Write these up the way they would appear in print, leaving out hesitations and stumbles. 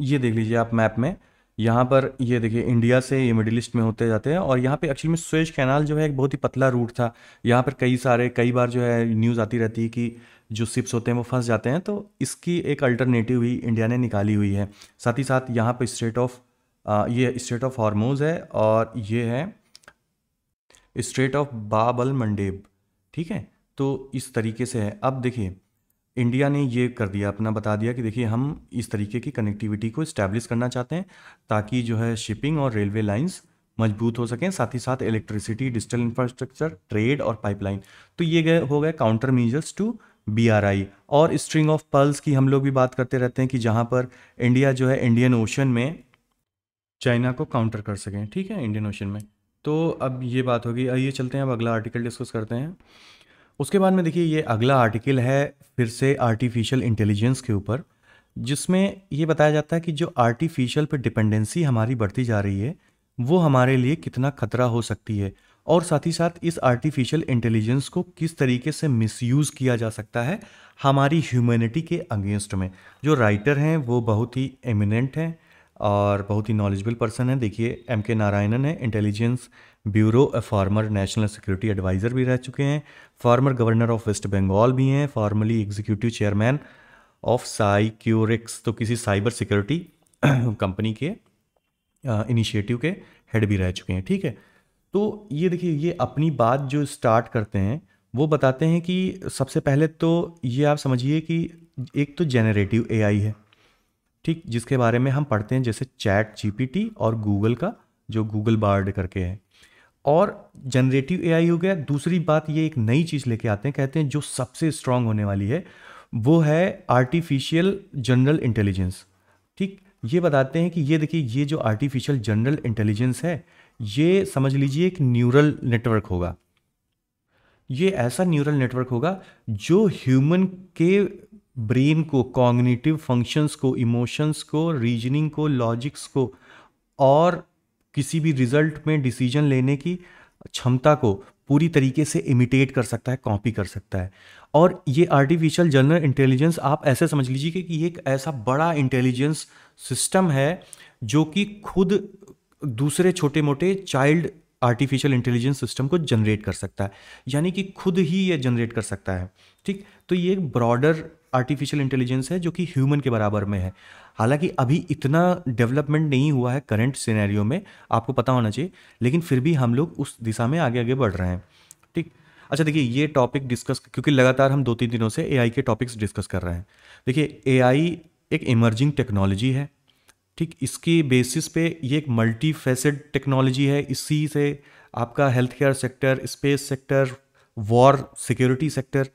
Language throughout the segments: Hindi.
ये देख लीजिए आप मैप में, यहाँ पर ये देखिए इंडिया से ये मिडिल ईस्ट में होते जाते हैं, और यहाँ पे एक्चुअली में सुएज कैनाल जो है एक बहुत ही पतला रूट था। यहाँ पर कई बार जो है न्यूज़ आती रहती है कि जो शिप्स होते हैं वो फंस जाते हैं, तो इसकी एक अल्टरनेटिव भी इंडिया ने निकाली हुई है। साथ ही साथ यहाँ पर ये स्ट्रेट ऑफ हॉर्मोज है, और ये है स्ट्रेट ऑफ बाब अल मंडेब। ठीक है, तो इस तरीके से है। अब देखिए इंडिया ने ये कर दिया, अपना बता दिया कि देखिए हम इस तरीके की कनेक्टिविटी को इस्टेब्लिश करना चाहते हैं ताकि जो है शिपिंग और रेलवे लाइंस मजबूत हो सकें, साथ ही साथ इलेक्ट्रिसिटी, डिजिटल इंफ्रास्ट्रक्चर, ट्रेड और पाइपलाइन। तो ये हो गए काउंटर मीजर्स टू BRI। और स्ट्रिंग ऑफ पर्ल्स की हम लोग भी बात करते रहते हैं कि जहाँ पर इंडिया जो है इंडियन ओशन में चाइना को काउंटर कर सकें। ठीक है, इंडियन ओशन में। तो अब ये बात होगी, आइए चलते हैं अब अगला आर्टिकल डिस्कस करते हैं। उसके बाद में देखिए ये अगला आर्टिकल है फिर से आर्टिफिशियल इंटेलिजेंस के ऊपर, जिसमें ये बताया जाता है कि जो आर्टिफिशियल पर डिपेंडेंसी हमारी बढ़ती जा रही है वो हमारे लिए कितना खतरा हो सकती है, और साथ ही साथ इस आर्टिफिशियल इंटेलिजेंस को किस तरीके से मिसयूज़ किया जा सकता है हमारी ह्यूमैनिटी के अगेंस्ट में। जो राइटर हैं वो बहुत ही एमिनेंट हैं और बहुत ही नॉलेजेबल पर्सन है। देखिए MK नारायणन है, intelligence bureau former national security adviser भी रह चुके हैं, former governor of West Bengal भी हैं, फॉर्मली एग्जीक्यूटिव चेयरमैन ऑफ साइक्यूरिक्स, तो किसी साइबर सिक्योरिटी कंपनी के इनिशिएटिव के हेड भी रह चुके हैं। ठीक है, तो ये देखिए ये अपनी बात जो स्टार्ट करते हैं वो बताते हैं कि सबसे पहले तो ये आप समझिए कि एक तो जेनरेटिव AI है, ठीक, जिसके बारे में हम पढ़ते हैं जैसे ChatGPT और गूगल का जो गूगल बार्ड करके है। और जनरेटिव AI हो गया। दूसरी बात ये एक नई चीज़ लेके आते हैं, कहते हैं जो सबसे स्ट्रांग होने वाली है वो है आर्टिफिशियल जनरल इंटेलिजेंस। ठीक, ये बताते हैं कि ये देखिए ये जो आर्टिफिशियल जनरल इंटेलिजेंस है ये समझ लीजिए एक न्यूरल नेटवर्क होगा। ये ऐसा न्यूरल नेटवर्क होगा जो ह्यूमन के ब्रेन को, कॉग्निटिव फंक्शंस को, इमोशंस को, रीजनिंग को, लॉजिक्स को और किसी भी रिजल्ट में डिसीजन लेने की क्षमता को पूरी तरीके से इमिटेट कर सकता है, कॉपी कर सकता है। और ये आर्टिफिशियल जनरल इंटेलिजेंस आप ऐसे समझ लीजिए कि ये एक ऐसा बड़ा इंटेलिजेंस सिस्टम है जो कि खुद दूसरे छोटे मोटे चाइल्ड आर्टिफिशियल इंटेलिजेंस सिस्टम को जनरेट कर सकता है, यानी कि खुद ही ये जनरेट कर सकता है। ठीक, तो ये एक ब्रॉडर आर्टिफिशियल इंटेलिजेंस है जो कि ह्यूमन के बराबर में है। हालांकि अभी इतना डेवलपमेंट नहीं हुआ है करंट सिनेरियो में, आपको पता होना चाहिए, लेकिन फिर भी हम लोग उस दिशा में आगे आगे बढ़ रहे हैं। ठीक, अच्छा देखिए ये टॉपिक डिस्कस, क्योंकि लगातार हम 2-3 दिनों से AI के टॉपिक्स डिस्कस कर रहे हैं। देखिए AI एक इमर्जिंग टेक्नोलॉजी है। ठीक, इसके बेसिस पे ये एक मल्टी फेसेड टेक्नोलॉजी है। इसी से आपका health care sector, space sector, war security sector,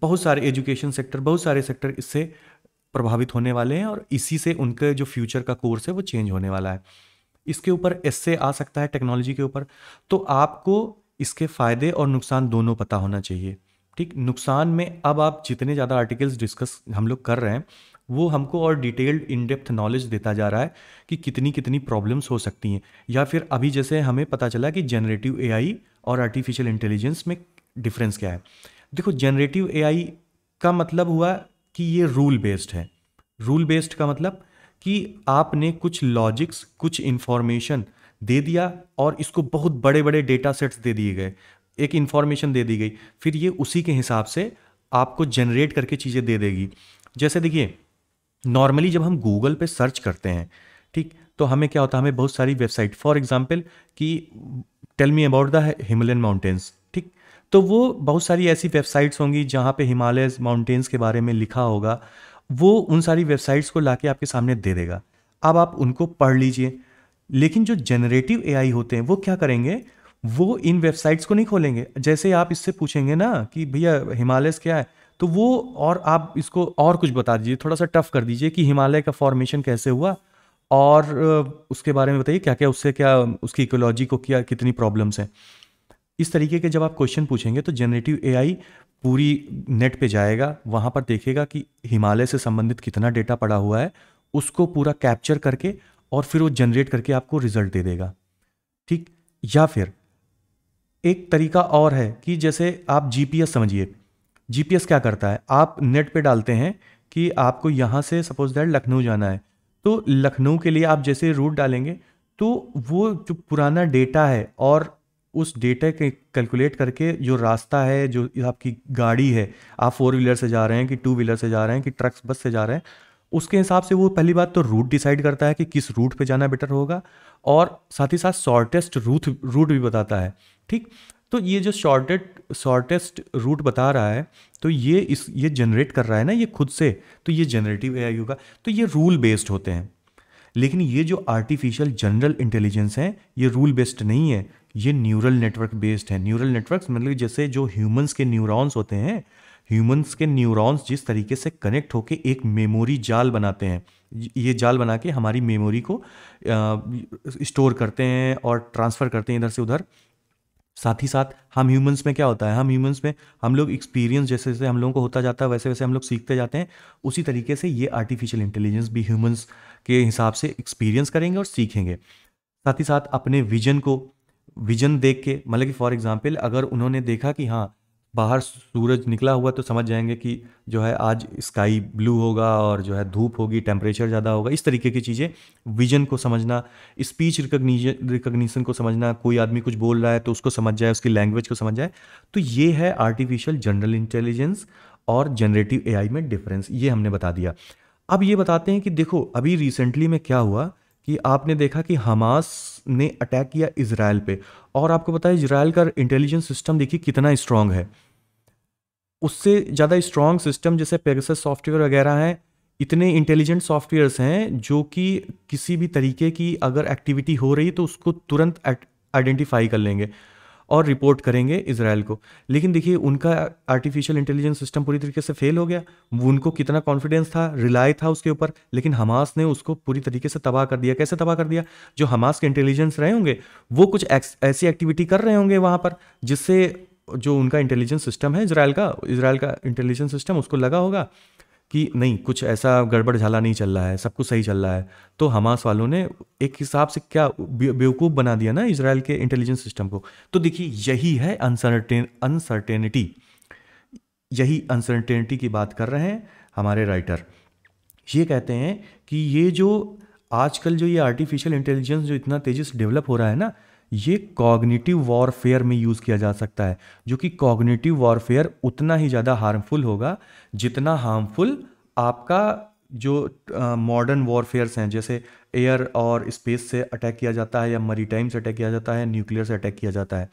बहुत सारे एजुकेशन सेक्टर, बहुत सारे सेक्टर इससे प्रभावित होने वाले हैं, और इसी से उनके जो फ्यूचर का कोर्स है वो चेंज होने वाला है। इसके ऊपर एस्से आ सकता है टेक्नोलॉजी के ऊपर, तो आपको इसके फ़ायदे और नुकसान दोनों पता होना चाहिए। ठीक, नुकसान में अब आप जितने ज़्यादा आर्टिकल्स डिस्कस हम लोग कर रहे हैं वो हमको और डिटेल्ड इन डेप्थ नॉलेज देता जा रहा है कि कितनी कितनी प्रॉब्लम्स हो सकती हैं, या फिर अभी जैसे हमें पता चला कि जनरेटिव AI और आर्टिफिशियल इंटेलिजेंस में डिफरेंस क्या है। देखो जनरेटिव AI का मतलब हुआ कि ये रूल बेस्ड है। रूल बेस्ड का मतलब कि आपने कुछ लॉजिक्स, कुछ इंफॉर्मेशन दे दिया और इसको बहुत बड़े बड़े डेटा सेट्स दे दिए गए, एक इंफॉर्मेशन दे दी गई, फिर ये उसी के हिसाब से आपको जनरेट करके चीज़ें दे देगी। जैसे देखिए नॉर्मली जब हम गूगल पे सर्च करते हैं, ठीक, तो हमें क्या होता है, हमें बहुत सारी वेबसाइट, फॉर एग्जांपल कि tell me about the Himalayan mountains, ठीक, तो वो बहुत सारी ऐसी वेबसाइट्स होंगी जहाँ पे हिमालय माउंटेन्स के बारे में लिखा होगा, वो उन सारी वेबसाइट्स को लाके आपके सामने दे देगा। अब आप उनको पढ़ लीजिए। लेकिन जो जनरेटिव AI होते हैं वो क्या करेंगे, वो इन वेबसाइट्स को नहीं खोलेंगे। जैसे आप इससे पूछेंगे ना कि भैया हिमालय क्या है, तो वो, और आप इसको और कुछ बता दीजिए, थोड़ा सा टफ कर दीजिए कि हिमालय का फॉर्मेशन कैसे हुआ और उसके बारे में बताइए क्या क्या उससे, क्या उसकी इकोलॉजी को क्या कितनी प्रॉब्लम्स हैं। इस तरीके के जब आप क्वेश्चन पूछेंगे तो जनरेटिव AI पूरी नेट पे जाएगा, वहाँ पर देखेगा कि हिमालय से संबंधित कितना डेटा पड़ा हुआ है, उसको पूरा कैप्चर करके और फिर वो जनरेट करके आपको रिजल्ट दे देगा। ठीक, या फिर एक तरीका और है कि जैसे आप GPS समझिए। GPS क्या करता है, आप नेट पे डालते हैं कि आपको यहाँ से सपोज दैट लखनऊ जाना है, तो लखनऊ के लिए आप जैसे रूट डालेंगे तो वो जो पुराना डेटा है और उस डेटा के कैलकुलेट करके जो रास्ता है, जो आपकी गाड़ी है, आप 4 व्हीलर से जा रहे हैं कि 2 व्हीलर से जा रहे हैं कि ट्रक्स बस से जा रहे हैं, उसके हिसाब से वो पहली बात तो रूट डिसाइड करता है कि किस रूट पे जाना बेटर होगा, और साथ ही साथ शॉर्टेस्ट रूट भी बताता है। ठीक, तो ये जो शॉर्टेस्ट रूट बता रहा है, तो ये जनरेट कर रहा है ना ये खुद से, तो ये जनरेटिव एआई होगा। तो ये रूल बेस्ड होते हैं। लेकिन ये जो आर्टिफिशियल जनरल इंटेलिजेंस है, ये रूल बेस्ड नहीं है, ये न्यूरल नेटवर्क बेस्ड है। न्यूरल नेटवर्क्स मतलब जैसे जो ह्यूमंस के न्यूरॉन्स होते हैं, ह्यूमंस के न्यूरॉन्स जिस तरीके से कनेक्ट होके एक मेमोरी जाल बनाते हैं, ये जाल बना के हमारी मेमोरी को स्टोर करते हैं और ट्रांसफ़र करते हैं इधर से उधर। साथ ही साथ हम ह्यूमंस में क्या होता है, हम ह्यूमंस में हम लोग एक्सपीरियंस जैसे जैसे हम लोगों को होता जाता है वैसे वैसे हम लोग सीखते जाते हैं। उसी तरीके से ये आर्टिफिशियल इंटेलिजेंस भी ह्यूमंस के हिसाब से एक्सपीरियंस करेंगे और सीखेंगे। साथ ही साथ अपने विजन देख के, मतलब कि फॉर एग्जांपल अगर उन्होंने देखा कि हाँ बाहर सूरज निकला हुआ तो समझ जाएंगे कि जो है आज स्काई ब्लू होगा और जो है धूप होगी, टेम्परेचर ज़्यादा होगा, इस तरीके की चीज़ें। विजन को समझना, स्पीच रिकग्निशन को समझना, कोई आदमी कुछ बोल रहा है तो उसको समझ जाए, उसकी लैंग्वेज को समझ जाए, तो ये है आर्टिफिशियल जनरल इंटेलिजेंस और जनरेटिव एआई में डिफरेंस, ये हमने बता दिया। अब ये बताते हैं कि देखो अभी रिसेंटली में क्या हुआ कि आपने देखा कि हमास ने अटैक किया इजराइल पे, और आपको पता है इजराइल का इंटेलिजेंस सिस्टम देखिए कितना स्ट्रांग है। उससे ज़्यादा स्ट्रांग सिस्टम जैसे पेगासस सॉफ्टवेयर वगैरह हैं, इतने इंटेलिजेंट सॉफ्टवेयर्स हैं जो कि किसी भी तरीके की अगर एक्टिविटी हो रही है तो उसको तुरंत आइडेंटिफाई कर लेंगे और रिपोर्ट करेंगे इजराइल को। लेकिन देखिए उनका आर्टिफिशियल इंटेलिजेंस सिस्टम पूरी तरीके से फेल हो गया। वो उनको कितना कॉन्फिडेंस था, रिलाई था उसके ऊपर, लेकिन हमास ने उसको पूरी तरीके से तबाह कर दिया। कैसे तबाह कर दिया? जो हमास के इंटेलिजेंस रहे होंगे वो कुछ ऐसी एक्टिविटी कर रहे होंगे वहाँ पर जिससे जो उनका इंटेलिजेंस सिस्टम है इजराइल का इंटेलिजेंस सिस्टम, उसको लगा होगा कि नहीं कुछ ऐसा गड़बड़ झाला नहीं चल रहा है, सब कुछ सही चल रहा है। तो हमास वालों ने एक हिसाब से क्या बेवकूफ़ बना दिया ना इजराइल के इंटेलिजेंस सिस्टम को। तो देखिए यही है अनसर्टेनिटी, यही अनसर्टेनिटी की बात कर रहे हैं हमारे राइटर। ये कहते हैं कि ये जो आजकल जो ये आर्टिफिशियल इंटेलिजेंस जो इतना तेज़ी से डेवलप हो रहा है ना, ये कॉग्निटिव वॉरफेयर में यूज़ किया जा सकता है, जो कि कॉग्निटिव वॉरफेयर उतना ही ज़्यादा हार्मफुल होगा जितना हार्मफुल आपका जो मॉडर्न वॉरफेयर्स हैं, जैसे एयर और स्पेस से अटैक किया जाता है या मरीटाइम से अटैक किया जाता है, न्यूक्लियर से अटैक किया जाता है।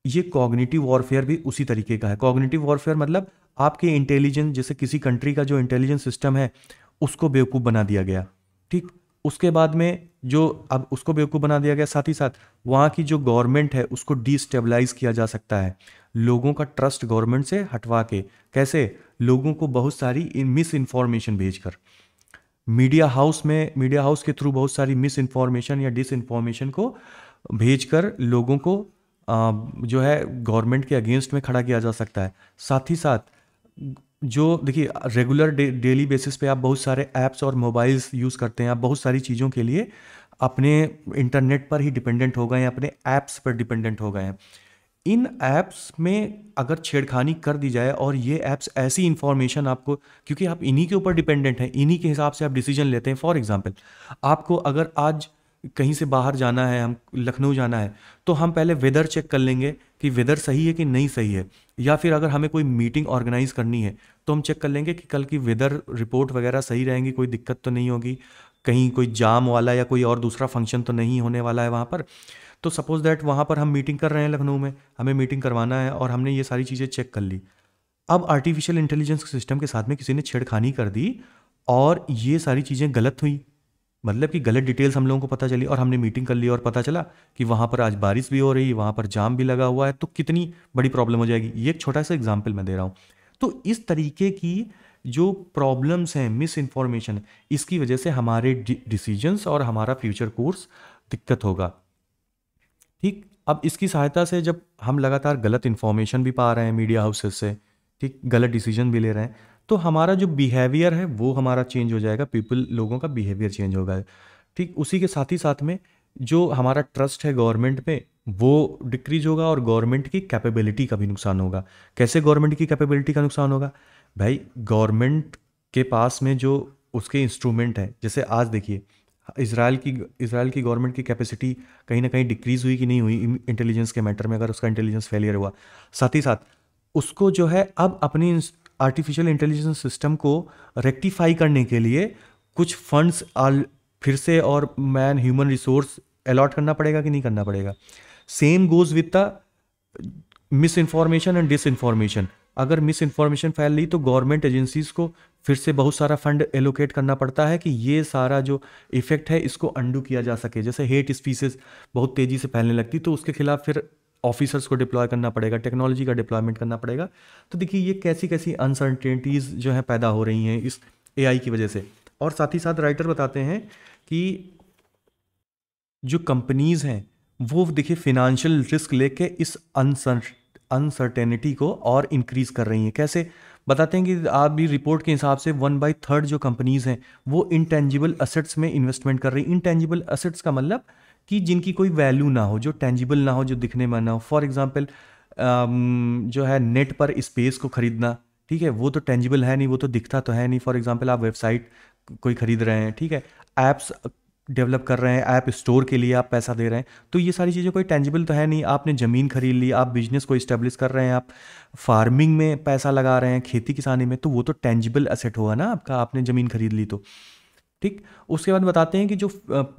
ये कॉग्निटिव वॉरफेयर भी उसी तरीके का है। कॉग्निटिव वॉरफेयर मतलब आपके इंटेलिजेंस, जैसे किसी कंट्री का जो इंटेलिजेंस सिस्टम है उसको बेवकूफ़ बना दिया गया, ठीक। उसके बाद में जो अब उसको बेवकूफ़ बना दिया गया, साथ ही साथ वहाँ की जो गवर्नमेंट है उसको डिस्टेबलाइज किया जा सकता है, लोगों का ट्रस्ट गवर्नमेंट से हटवा के। कैसे? लोगों को बहुत सारी मिस इन्फॉर्मेशन भेजकर, मीडिया हाउस के थ्रू बहुत सारी मिस इन्फॉर्मेशन या डिस इन्फॉर्मेशन को भेजकर लोगों को जो है गवर्नमेंट के अगेंस्ट में खड़ा किया जा सकता है। साथ ही साथ जो देखिए रेगुलर डेली बेसिस पे आप बहुत सारे ऐप्स और मोबाइल्स यूज़ करते हैं, आप बहुत सारी चीज़ों के लिए अपने इंटरनेट पर ही डिपेंडेंट हो गए हैं, अपने ऐप्स पर डिपेंडेंट हो गए हैं। इन ऐप्स में अगर छेड़खानी कर दी जाए और ये ऐप्स ऐसी इन्फॉर्मेशन आपको, क्योंकि आप इन्हीं के ऊपर डिपेंडेंट हैं, इन्हीं के हिसाब से आप डिसीजन लेते हैं। फॉर एग्जांपल आपको अगर आज कहीं से बाहर जाना है, हम लखनऊ जाना है, तो हम पहले वेदर चेक कर लेंगे कि वेदर सही है कि नहीं सही है। या फिर अगर हमें कोई मीटिंग ऑर्गेनाइज करनी है तो हम चेक कर लेंगे कि कल की वेदर रिपोर्ट वगैरह सही रहेंगी, कोई दिक्कत तो नहीं होगी, कहीं कोई जाम वाला या कोई और दूसरा फंक्शन तो नहीं होने वाला है वहाँ पर। तो सपोज दैट वहाँ पर हम मीटिंग कर रहे हैं लखनऊ में, हमें मीटिंग करवाना है और हमने ये सारी चीज़ें चेक कर ली। अब आर्टिफिशियल इंटेलिजेंस सिस्टम के साथ में किसी ने छेड़खानी कर दी और ये सारी चीज़ें गलत हुई, मतलब कि गलत डिटेल्स हम लोगों को पता चली और हमने मीटिंग कर ली और पता चला कि वहाँ पर आज बारिश भी हो रही है, वहाँ पर जाम भी लगा हुआ है, तो कितनी बड़ी प्रॉब्लम हो जाएगी। ये एक छोटा सा एग्जाम्पल मैं दे रहा हूँ। तो इस तरीके की जो प्रॉब्लम्स हैं, मिस इन्फॉर्मेशन, इसकी वजह से हमारे डिसीजंस और हमारा फ्यूचर कोर्स दिक्कत होगा, ठीक। अब इसकी सहायता से जब हम लगातार गलत इन्फॉर्मेशन भी पा रहे हैं मीडिया हाउसेस से, ठीक, गलत डिसीजन भी ले रहे हैं, तो हमारा जो बिहेवियर है वो हमारा चेंज हो जाएगा, लोगों का बिहेवियर चेंज होगा, ठीक। उसी के साथ ही साथ में जो हमारा ट्रस्ट है गवर्नमेंट पे वो डिक्रीज होगा और गवर्नमेंट की कैपेबिलिटी का भी नुकसान होगा। कैसे गवर्नमेंट की कैपेबिलिटी का नुकसान होगा? भाई गवर्नमेंट के पास में जो उसके इंस्ट्रूमेंट हैं। जैसे आज देखिए, इसराइल की गवर्नमेंट की कैपेसिटी कहीं ना कहीं डिक्रीज हुई कि नहीं हुई इंटेलिजेंस के मैटर में, अगर उसका इंटेलिजेंस फेलियर हुआ। साथ ही साथ उसको जो है अब अपनी आर्टिफिशियल इंटेलिजेंस सिस्टम को रेक्टिफाई करने के लिए कुछ फंड्स फिर से और मैन ह्यूमन रिसोर्स अलॉट करना पड़ेगा कि नहीं करना पड़ेगा। Same goes with the misinformation and disinformation. अगर मिस इन्फॉर्मेशन फैल रही तो गवर्नमेंट एजेंसीज को फिर से बहुत सारा फंड एलोकेट करना पड़ता है कि ये सारा जो इफेक्ट है इसको अंडू किया जा सके। जैसे हेट स्पीसीज बहुत तेजी से फैलने लगती तो उसके खिलाफ फिर ऑफिसर्स को डिप्लॉय करना पड़ेगा, टेक्नोलॉजी का डिप्लॉयमेंट करना पड़ेगा। तो देखिए ये कैसी कैसी अनसर्टेनिटीज़ जो है पैदा हो रही हैं इस एआई की वजह से। और साथ ही साथ राइटर बताते हैं कि जो कंपनीज हैं वो देखिए फिनेंशियल रिस्क लेके इस अनसर्टेनिटी को और इंक्रीज कर रही हैं। कैसे बताते हैं कि आप भी रिपोर्ट के हिसाब से 1/3 जो कंपनीज हैं वो इंटेंजिबल असेट्स में इन्वेस्टमेंट कर रही हैं। इंटेंजिबल असेट्स का मतलब कि जिनकी कोई वैल्यू ना हो, जो टेंजिबल ना हो, जो दिखने में ना हो। फॉर एग्जांपल जो है नेट पर स्पेस को खरीदना, ठीक है, वो तो टेंजिबल है नहीं, वो तो दिखता तो है नहीं। फॉर एग्जांपल आप वेबसाइट कोई खरीद रहे हैं, ठीक है, ऐप्स डेवलप कर रहे हैं, ऐप स्टोर के लिए आप पैसा दे रहे हैं, तो ये सारी चीज़ें कोई टेंजिबल तो है नहीं। आपने ज़मीन खरीद ली, आप बिजनेस को इस्टेब्लिश कर रहे हैं, आप फार्मिंग में पैसा लगा रहे हैं, खेती किसानी में, तो वो तो टेंजिबल एसेट हुआ ना आपका, आपने ज़मीन खरीद ली तो। ठीक। उसके बाद बताते हैं कि जो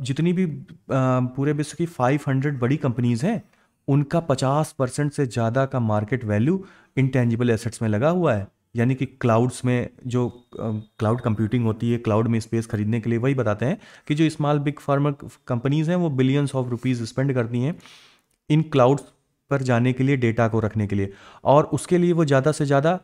जितनी भी पूरे विश्व की 500 बड़ी कंपनीज हैं उनका 50% से ज़्यादा का मार्केट वैल्यू इंटेंजिबल एसेट्स में लगा हुआ है। यानी कि क्लाउड्स में जो क्लाउड कंप्यूटिंग होती है, क्लाउड में स्पेस खरीदने के लिए, वही बताते हैं कि जो स्मॉल बिग फार्मा कंपनीज हैं वो बिलियंस ऑफ रुपीज़ स्पेंड करती हैं इन क्लाउड्स पर जाने के लिए, डेटा को रखने के लिए, और उसके लिए वो ज़्यादा से ज़्यादा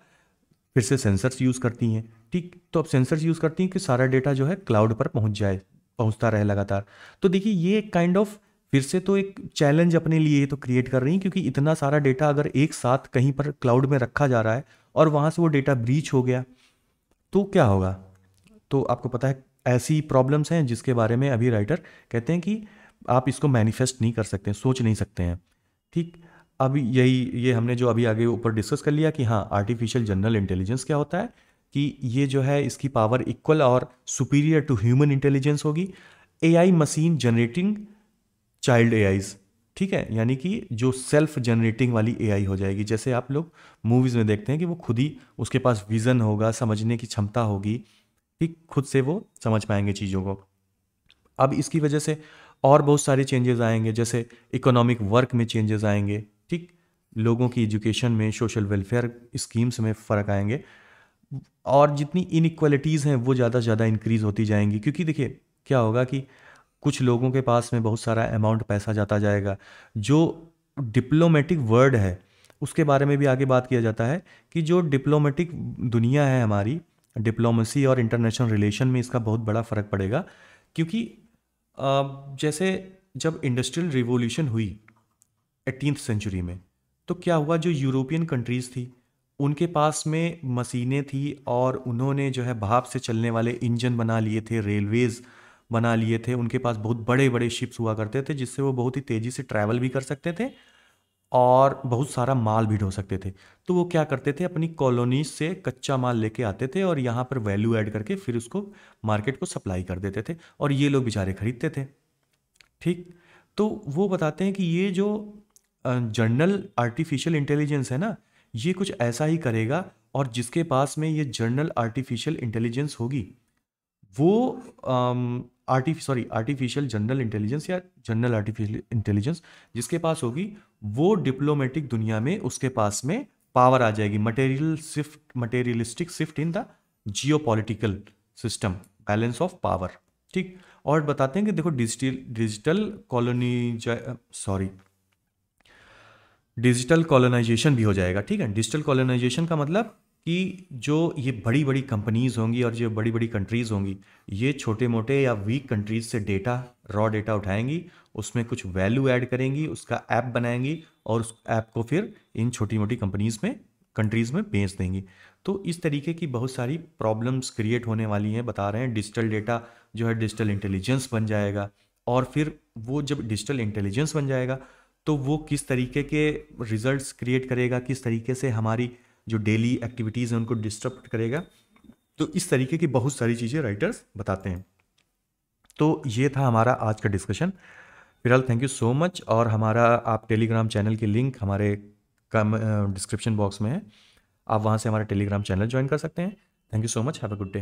फिर से सेंसर्स यूज़ करती हैं। ठीक, तो अब सेंसर्स यूज़ करती हैं कि सारा डेटा जो है क्लाउड पर पहुंच जाए, पहुंचता रहे लगातार। तो देखिए ये काइंड ऑफ फिर से तो एक चैलेंज अपने लिए तो क्रिएट कर रही हैं, क्योंकि इतना सारा डेटा अगर एक साथ कहीं पर क्लाउड में रखा जा रहा है और वहाँ से वो डेटा ब्रीच हो गया तो क्या होगा। तो आपको पता है ऐसी प्रॉब्लम्स हैं जिसके बारे में अभी राइटर कहते हैं कि आप इसको मैनिफेस्ट नहीं कर सकते, सोच नहीं सकते हैं। ठीक, अब ये हमने जो अभी आगे ऊपर डिस्कस कर लिया कि हाँ आर्टिफिशियल जनरल इंटेलिजेंस क्या होता है, कि ये जो है इसकी पावर इक्वल और सुपीरियर टू ह्यूमन इंटेलिजेंस होगी। AI machine generating child AIs, ठीक है, यानी कि जो सेल्फ जनरेटिंग वाली एआई हो जाएगी। जैसे आप लोग मूवीज़ में देखते हैं कि वो खुद ही, उसके पास विज़न होगा, समझने की क्षमता होगी, ठीक, खुद से वो समझ पाएंगे चीज़ों को। अब इसकी वजह से और बहुत सारे चेंजेस आएंगे, जैसे इकोनॉमिक वर्क में चेंजेस आएंगे, ठीक, लोगों की एजुकेशन में, सोशल वेलफेयर स्कीम्स में फ़र्क आएंगे, और जितनी इनइक्वालिटीज़ हैं वो ज़्यादा से ज़्यादा इंक्रीज़ होती जाएंगी। क्योंकि देखिए क्या होगा कि कुछ लोगों के पास में बहुत सारा अमाउंट पैसा जाता जाएगा। जो डिप्लोमेटिक वर्ड है उसके बारे में भी आगे बात किया जाता है कि जो डिप्लोमेटिक दुनिया है हमारी, डिप्लोमेसी और इंटरनेशनल रिलेशन में इसका बहुत बड़ा फ़र्क पड़ेगा। क्योंकि जैसे जब इंडस्ट्रियल रिवॉल्यूशन हुई 18th सेंचुरी में, तो क्या हुआ, जो यूरोपियन कंट्रीज़ थी उनके पास में मशीनें थी और उन्होंने जो है भाप से चलने वाले इंजन बना लिए थे, रेलवेज़ बना लिए थे, उनके पास बहुत बड़े बड़े शिप्स हुआ करते थे जिससे वो बहुत ही तेज़ी से ट्रैवल भी कर सकते थे और बहुत सारा माल भी ढो सकते थे। तो वो क्या करते थे, अपनी कॉलोनीज से कच्चा माल लेके आते थे और यहाँ पर वैल्यू ऐड करके फिर उसको मार्केट को सप्लाई कर देते थे और ये लोग बेचारे खरीदते थे। ठीक, तो वो बताते हैं कि ये जो जर्नल आर्टिफिशियल इंटेलिजेंस है ना, ये कुछ ऐसा ही करेगा, और जिसके पास में ये जर्नल आर्टिफिशियल इंटेलिजेंस होगी वो आर्टिफिशियल जनरल इंटेलिजेंस या जनरल आर्टिफिशियल इंटेलिजेंस जिसके पास होगी, वो डिप्लोमेटिक दुनिया में उसके पास में पावर आ जाएगी। Materialistic shift in the geopolitical system, balance of power. ठीक, और बताते हैं कि देखो डिजिटल कॉलोनाइजेशन भी हो जाएगा। ठीक है, डिजिटल कॉलोनाइजेशन का मतलब कि जो ये बड़ी बड़ी कंपनीज होंगी और जो बड़ी बड़ी कंट्रीज़ होंगी, ये छोटे मोटे या वीक कंट्रीज से रॉ डेटा उठाएंगी, उसमें कुछ वैल्यू ऐड करेंगी, उसका ऐप बनाएंगी और उस ऐप को फिर इन छोटी मोटी कंट्रीज़ में बेच देंगी। तो इस तरीके की बहुत सारी प्रॉब्लम्स क्रिएट होने वाली हैं। बता रहे हैं डिजिटल डेटा जो है डिजिटल इंटेलिजेंस बन जाएगा, और फिर वो जब डिजिटल इंटेलिजेंस बन जाएगा तो वो किस तरीके के रिजल्ट्स क्रिएट करेगा, किस तरीके से हमारी जो डेली एक्टिविटीज़ हैं उनको डिस्टर्ब करेगा, तो इस तरीके की बहुत सारी चीज़ें राइटर्स बताते हैं। तो ये था हमारा आज का डिस्कशन। फिलहाल थैंक यू सो मच। और हमारा आप टेलीग्राम चैनल की लिंक हमारे कम डिस्क्रिप्शन बॉक्स में है, आप वहाँ से हमारा टेलीग्राम चैनल ज्वाइन कर सकते हैं। Thank you so much, have a good day.